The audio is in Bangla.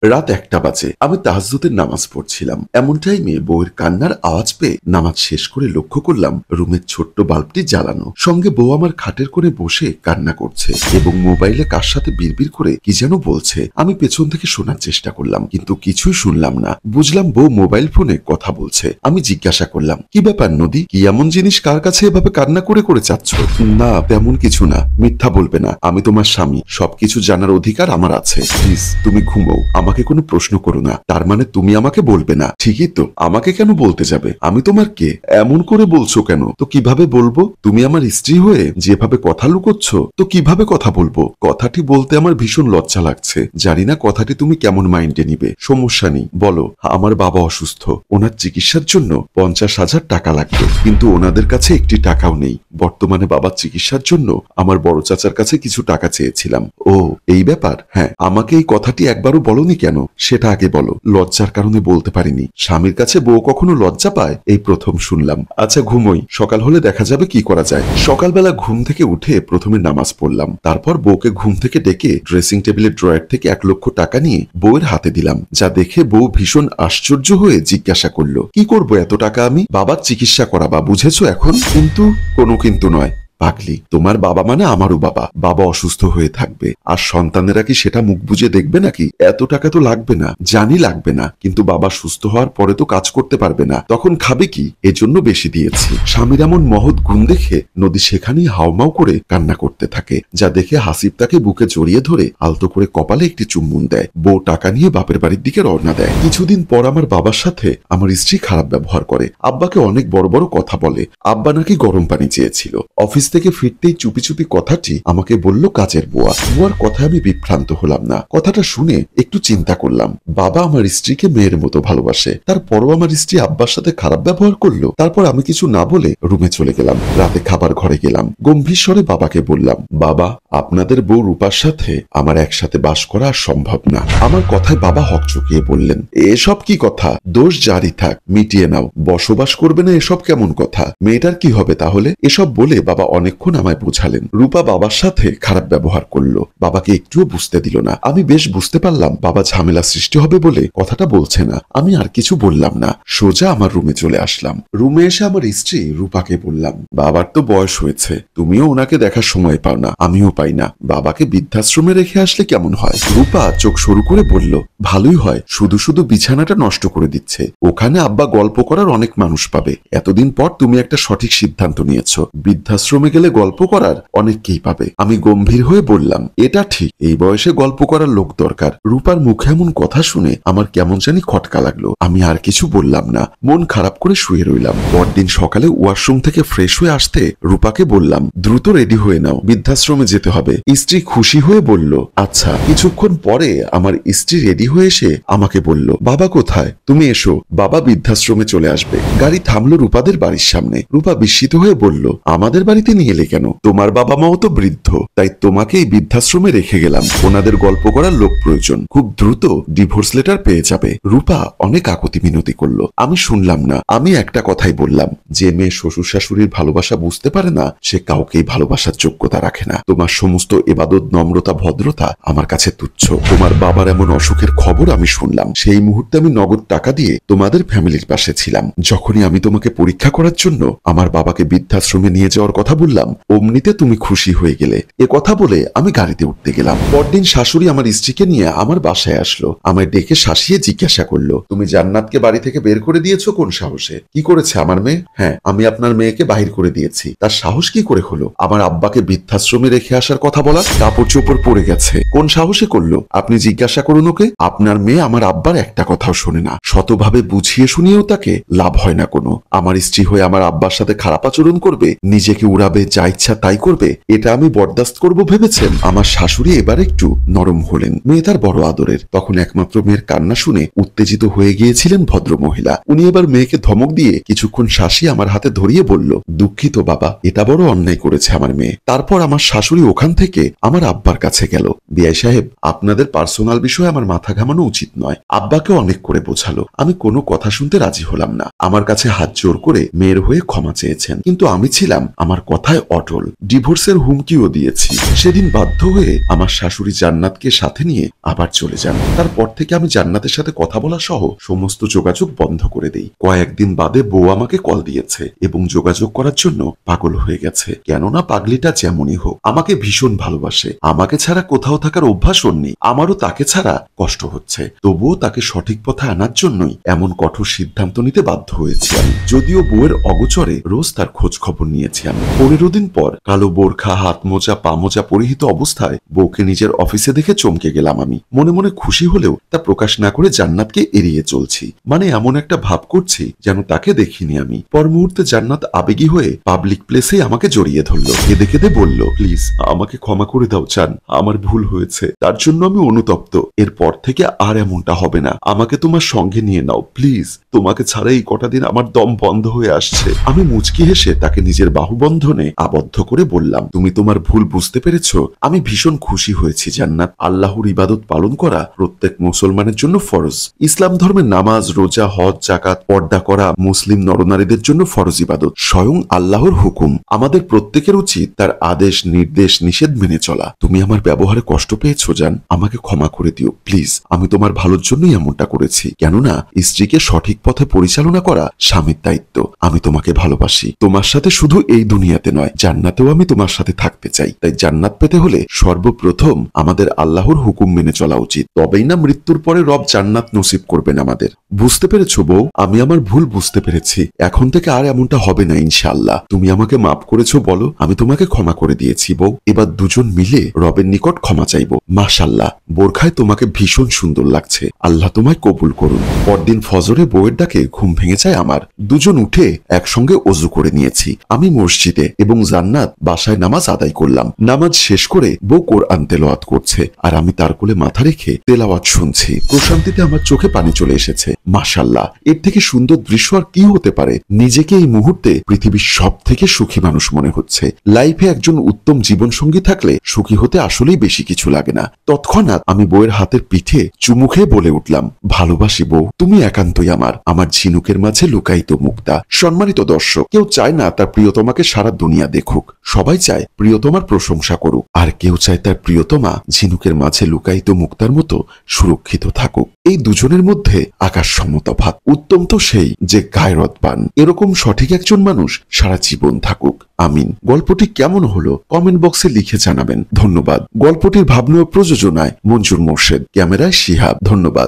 রাত ১টা বাজে। আমি তাহাজ্জুদের নামাজ পড়ছিলাম। এমন টাইমে বউয়ের কান্নার আওয়াজ পেয়ে নামাজ শেষ করে লক্ষ্য করলাম রুমের ছোট্ট বাল্বটি জ্বালানো। সঙ্গে বউ আমার খাটের কোণে বসে কান্না করছে এবং মোবাইলে কার সাথে বিড়বিড় করে কি যেন বলছে। আমি পেছন থেকে শোনার চেষ্টা করলাম, কিন্তু কিছুই শুনলাম না। বুঝলাম বউ মোবাইল ফোনে কথা বলছে। আমি জিজ্ঞাসা করলাম, কি ব্যাপার নদী, কি এমন জিনিস কার কাছে এভাবে কান্না করে করে চাচ্ছ? না তেমন কিছু না, মিথ্যা বলবে না, আমি তোমার স্বামী, সবকিছু জানার অধিকার আমার আছে। প্লিজ তুমি ঘুমাও, আমাকে কোনো প্রশ্ন করো না। তার মানে তুমি আমাকে বলবে না? ঠিকই তো, আমাকে কেন বলতে যাবে? আমি তোমার কে? এমন করে বলছো কেন? তো কিভাবে বলবো? তুমি আমার স্ত্রী হয়ে যেভাবে কথা লুকোচ্ছ, তো কিভাবে কথা বলবো? কথাটি বলতে আমার ভীষণ লজ্জা লাগছে। জানি না কথাটি তুমি কেমন মাইন্ডে নিবে। সমস্যা নেই, বলো। আমার বাবা অসুস্থ, ওনার চিকিৎসার জন্য ৫০,০০০ টাকা লাগবে, কিন্তু ওনাদের কাছে একটি টাকাও নেই। বর্তমানে বাবার চিকিৎসার জন্য আমার বড় চাচার কাছে কিছু টাকা চেয়েছিলাম। ও এই ব্যাপার? হ্যাঁ। আমাকে এই কথাটি একবারও বলনি কেন সেটা আগে বলো। লজ্জার কারণে বলতে পারিনি। স্বামীর কাছে বউ কখনো লজ্জা পায়? এই প্রথম শুনলাম। আচ্ছা ঘুমোই, সকাল হলে দেখা যাবে কি করা যায়। সকালবেলা ঘুম থেকে উঠে প্রথমে নামাজ পড়লাম, তারপর বউকে ঘুম থেকে ডেকে ড্রেসিং টেবিলের ড্রয়ার থেকে ১,০০,০০০ টাকা নিয়ে বউয়ের হাতে দিলাম। যা দেখে বউ ভীষণ আশ্চর্য হয়ে জিজ্ঞাসা করলো, কি করবো এত টাকা আমি? বাবার চিকিৎসা করাবা, বুঝেছো এখন? কিন্তু কোনো কিন্তু নয় পাগলি, তোমার বাবা মানে আমারও বাবা। বাবা অসুস্থ হয়ে থাকবে, আর সন্তানেরা কি সেটা মুখ বুজে দেখবে নাকি? এত টাকা তো লাগবে না, জানি লাগবে না, কিন্তু বাবা সুস্থ হওয়ার পরে তো কাজ করতে পারবে না, তখন খাবে কি? এজন্য বেশি দিয়েছি। স্বামীর এমন মহৎ গুণ দেখে নদী সেখানেই হাউমাউ করে কান্না করতে থাকে, যা দেখে হাসিব তাকে বুকে জড়িয়ে ধরে আলতো করে কপালে একটি চুম্বন দেয়। বউ টাকা নিয়ে বাপের বাড়ির দিকে রওনা দেয়। কিছুদিন পর আমার বাবার সাথে আমার স্ত্রী খারাপ ব্যবহার করে। আব্বাকে অনেক বড় বড় কথা বলে। আব্বা নাকি গরম পানি চেয়েছিল। অফিস থেকে ফিরতেই চুপি চুপি কথাটি আমাকে বলল কাজের বুয়া। বুয়ার কথায় আমি বিভ্রান্ত হলাম না। কথাটা শুনে একটু চিন্তা করলাম। বাবা আমার স্ত্রীকে মেয়ের মতো ভালোবাসে, তারপরও আমার স্ত্রী আব্বার সাথে খারাপ ব্যবহার করলো। তারপর আমি কিছু না বলে রুমে চলে গেলাম। রাতে খাবার ঘরে গেলাম, গম্ভীর স্বরে বাবাকে বললাম, বাবা আপনাদের বউ রূপার সাথে আমার একসাথে বাস করা আর সম্ভব না। আমার কথায় বাবা হকচকিয়ে বললেন, এসব কি কথা? দোষ জারি থাক, মিটিয়ে নাও। বসবাস করবে না এসব কেমন কথা? মেয়েটার কি হবে তাহলে? এসব বলে বাবা অনেকক্ষণ আমায় বোঝালেন। রূপা বাবার সাথে খারাপ ব্যবহার করলো, বাবাকে একটুও বুঝতে দিল না। আমি বেশ বুঝতে পারলাম বাবা ঝামেলা সৃষ্টি হবে বলে কথাটা বলছে না। আমি আর কিছু বললাম না, সোজা আমার রুমে চলে আসলাম। রুমে এসে আমার স্ত্রী রূপাকে বললাম, বাবার তো বয়স হয়েছে, তুমিও ওনাকে দেখার সময় পাও না, আমিও পাই না, বাবাকে বৃদ্ধাশ্রমে রেখে আসলে কেমন হয়? রূপা চোখ সরু করে বলল, ভালোই হয়, শুধু শুধু বিছানাটা নষ্ট করে দিচ্ছে। ওখানে আব্বা গল্প করার অনেক মানুষ পাবে। এতদিন পর তুমি একটা সঠিক সিদ্ধান্ত নিয়েছো। বৃদ্ধাশ্রমে গেলে গল্প করার অনেককেই পাবে। আমি গম্ভীর হয়ে বললাম, এটা ঠিক, এই বয়সে গল্প করার লোক দরকার। রূপার মুখে এমন কথা শুনে আমার কেমন জানি খটকা লাগলো। আমি আর কিছু বললাম না, মন খারাপ করে শুয়ে রইলাম। পরদিন সকালে ওয়াশরুম থেকে ফ্রেশ হয়ে আসতে রূপাকে বললাম, দ্রুত রেডি হয়ে নাও, বৃদ্ধাশ্রমে যেতে হবে। স্ত্রী খুশি হয়ে বলল, আচ্ছা। কিছুক্ষণ পরে আমার স্ত্রী রেডি হয়ে এসে আমাকে বলল, বাবা কোথায়? তুমি এসো, বাবা বৃদ্ধাশ্রমে চলে আসবে। গাড়ি থামলো রূপাদের বাড়ির সামনে। রূপা বিস্মিত হয়ে বলল, আমাদের বাড়িতে নিয়ে এলে কেন? তোমার বাবা মাও তো বৃদ্ধ, তাই তোমাকে এই বৃদ্ধাশ্রমে রেখে গেলাম। ওনাদের গল্প করার লোক প্রয়োজন, খুব দ্রুত ডিভোর্স লেটার পেয়ে যাবে। রূপা অনেক আকুতি মিনতি করলো, আমি শুনলাম না। আমি একটা কথাই বললাম, যে মেয়ে শ্বশুর শাশুড়ির ভালোবাসা বুঝতে পারে না, সে কাউকেই ভালোবাসার যোগ্যতা রাখে না। তোমার সমস্ত এবাদত, নম্রতা, ভদ্রতা আমার কাছে তুচ্ছ। তোমার বাবার এমন অসুখের খবর আমি শুনলাম, সেই মুহূর্তে আমি নগদ টাকা দিয়ে তোমাদের ফ্যামিলির পাশে ছিলাম। যখনই আমি তোমাকে পরীক্ষা করার জন্য আমার বাবাকে বৃদ্ধাশ্রমে নিয়ে যাওয়ার কথা বললাম, অমনিতে তুমি খুশি হয়ে গেলে। এ কথা বলে আমি গাড়িতে উঠতে গেলাম। পরদিন শাশুড়ি আমার স্ত্রীকে নিয়ে আমার বাসায় আসলো। আমায় ডেকে শাসিয়ে জিজ্ঞাসা করলো, তুমি জান্নাতকে বাড়ি থেকে বের করে দিয়েছো কোন সাহসে? কি করেছে আমার মেয়ে? হ্যাঁ, আমি আপনার মেয়েকে বাহির করে দিয়েছি। তার সাহস কি করে হলো আমার আব্বাকে বৃদ্ধাশ্রমে রেখে আসার কথা বলা? কাপড় চোপড় পড়ে গেছে, কোন সাহসে করলো? আপনি জিজ্ঞাসা করুন ওকে। আপনার মেয়ে আমার আব্বার একটা কথাও শোনে না। শতভাবে বুঝিয়ে শুনিয়েও তাকে লাভ হয় না কোনো। আমার স্ত্রী হয়ে আমার আব্বার সাথে খারাপ আচরণ করবে, নিজেকে উড়াবে, যা ইচ্ছা তাই করবে, এটা আমি বরদাস্ত করব ভেবেছেন? আমার শাশুড়ি এবার একটু নরম হলেন। মেয়ে তার বড় আদরের। তখন একমাত্র মেয়ের কান্না শুনে উত্তেজিত হয়ে গিয়েছিলেন ভদ্র মহিলা। উনি এবার মেয়েকে ধমক দিয়ে কিছুক্ষণ শাসিয়ে আমার হাতে ধরিয়ে বলল, দুঃখিত বাবা, এটা বড় অন্যায় করেছে আমার মেয়ে। তারপর আমার শাশুড়ি ওখান থেকে আমার আব্বার কাছে গেল। বিআই সাহেব, আপনাদের পার্সোনাল বিষয়ে আমার মাথা ঘামানো উচিত নয়। আব্বাকে অনেক করে বোঝালো, আমি কোনো কথা শুনতে রাজি হলাম না। আমার কাছে হাত জোর করে মেয়ের হয়ে ক্ষমা চেয়েছেন, কিন্তু আমি ছিলাম আমার কথা কথায় অটল, ডিভোর্সের হুমকিও দিয়েছি। সেদিন বাধ্য হয়ে আমার শাশুড়ি জান্নাতকে সাথে নিয়ে আবার চলে যান। তারপর থেকে আমি জান্নাতের সাথে কথা বলা সহ সমস্ত যোগাযোগ বন্ধ করে দেই। কয়েকদিন বাদে বউ আমাকে কল দিয়েছে এবং যোগাযোগ করার জন্য পাগল হয়ে গেছে। কেননা পাগলিটা যেমনই হোক আমাকে ভীষণ ভালোবাসে। আমাকে ছাড়া কোথাও থাকার অভ্যাস ওর নেই, আমারও তাকে ছাড়া কষ্ট হচ্ছে। তবুও তাকে সঠিক পথে আনার জন্যই এমন কঠোর সিদ্ধান্ত নিতে বাধ্য হয়েছি আমি। যদিও বউয়ের অগোচরে রোজ তার খোঁজ খবর নিয়েছি আমি। 15 দিন পর কালো বোরখা, হাত মোজা, পা মোজা পরিহিত অবস্থায় বউকে নিজের অফিসে দেখে চমকে গেলাম আমি। মনে মনে খুশি হলেও তা প্রকাশ না করে জান্নাতকে এড়িয়ে চলছি। মানে এমন একটা ভাব করছি যেন তাকে দেখিনি আমি। পর মুহূর্তে জান্নাত আবেগী হয়ে পাবলিক প্লেসে আমাকে জড়িয়ে ধরলো, কেঁদে কেঁদে বলল, প্লিজ আমাকে ক্ষমা করে দাও জান, আমার ভুল হয়েছে, তার জন্য আমি অনুতপ্ত। এরপর থেকে আর এমনটা হবে না, আমাকে তোমার সঙ্গে নিয়ে নাও প্লিজ, তোমাকে ছাড়া এই কটা দিন আমার দম বন্ধ হয়ে আসছে। আমি মুচকি হেসে তাকে নিজের বাহুবন্ধনে আবদ্ধ করে বললাম, তুমি তোমার ভুল বুঝতে পেরেছো, আমি ভীষণ খুশি হয়েছি জান্নাত। আল্লাহর ইবাদত পালন করা প্রত্যেক মুসলমানের জন্য ফরজ। ইসলাম ধর্মের নামাজ, রোজা, হজ, জাকাত, পর্দা করা মুসলিম নরনারীদের জন্য ফরজ ইবাদত, স্বয়ং আল্লাহর হুকুম। আমাদের প্রত্যেকের উচিত তার আদেশ, নির্দেশ, নিষেধ মেনে চলা। তুমি আমার ব্যবহারে কষ্ট পেয়েছো জান, আমাকে ক্ষমা করে দিও প্লিজ। আমি তোমার ভালোর জন্যই এমনটা করেছি। কেননা স্ত্রীকে সঠিক পথে পরিচালনা করা স্বামীর দায়িত্ব। আমি তোমাকে ভালোবাসি, তোমার সাথে শুধু এই দুনিয়াতে নয়, জান্নাতেও আমি তোমার সাথে থাকতে চাই। তাই জান্নাত পেতে হলে সর্বপ্রথম আমাদের আল্লাহর হুকুম মেনে চলা উচিত। তবেই না মৃত্যুর পরে রব জান্নাত নসিব করবেন আমাদের। বুঝতে পেরেছো বউ? আমি আমার ভুল বুঝতে পেরেছি। এখন থেকে আর এমনটা হবে না ইনশাআল্লাহ। তুমি আমাকে মাফ করেছো বলো? আমি তোমাকে ক্ষমা করে দিয়েছি বউ। এবার দুজন মিলে রবের নিকট ক্ষমা চাইবো। মাশাআল্লাহ, বোরখায় তোমাকে ভীষণ সুন্দর লাগছে, আল্লাহ তোমায় কবুল করুন। পরদিন ফজরে বউয়ের ডাকে ঘুম ভেঙে যায় আমার। দুজন উঠে একসঙ্গে ওযু করে নিয়েছি। আমি মসজিদে এবং জান্নাত বাসায় নামাজ আদায় করলাম। নামাজ শেষ করে বউ কোরআন তেলাওয়াত করছে আর আমি তার কোলে মাথা রেখে তেলাওয়াত শুনছি। প্রশান্তিতে আমার চোখে পানি চলে এসেছে। মাশাআল্লাহ, এর থেকে সুন্দর দৃশ্য আর কি হতে পারে? নিজেকে এই মুহূর্তে পৃথিবীর সব থেকে সুখী মানুষ মনে হচ্ছে। লাইফে একজন উত্তম জীবন সঙ্গী থাকলে সুখী হতে আসলেই বেশি কিছু লাগে না। তৎক্ষণাৎ আমি বউয়ের হাতের পিঠে চুমু খেয়ে বলে উঠলাম, ভালোবাসি বউ, তুমি একান্তই আমার ঝিনুকের মাঝে লুকায়িত মুক্তা। সম্মানিত দর্শক, কেউ চায় না তার প্রিয়তমাকে সারা দুনিয়া দেখুক, সবাই চায় প্রিয়তমার প্রশংসা করুক, আর কেউ চায় তার প্রিয়তমা ঝিনুকের মাঝে লুকায়িত মুক্তার মতো সুরক্ষিত থাকুক। এই দুজনের মধ্যে আকাশ সমতফাত। উত্তম তো সেই যে গায়রতবান। এরকম সঠিক একজন মানুষ সারা জীবন থাকুক, আমিন। গল্পটি কেমন হলো কমেন্ট বক্সে লিখে জানাবেন। ধন্যবাদ। গল্পটির ভাবনা ও প্রযোজনায় মঞ্জুর মোর্শেদ, ক্যামেরায় শিহাব। ধন্যবাদ।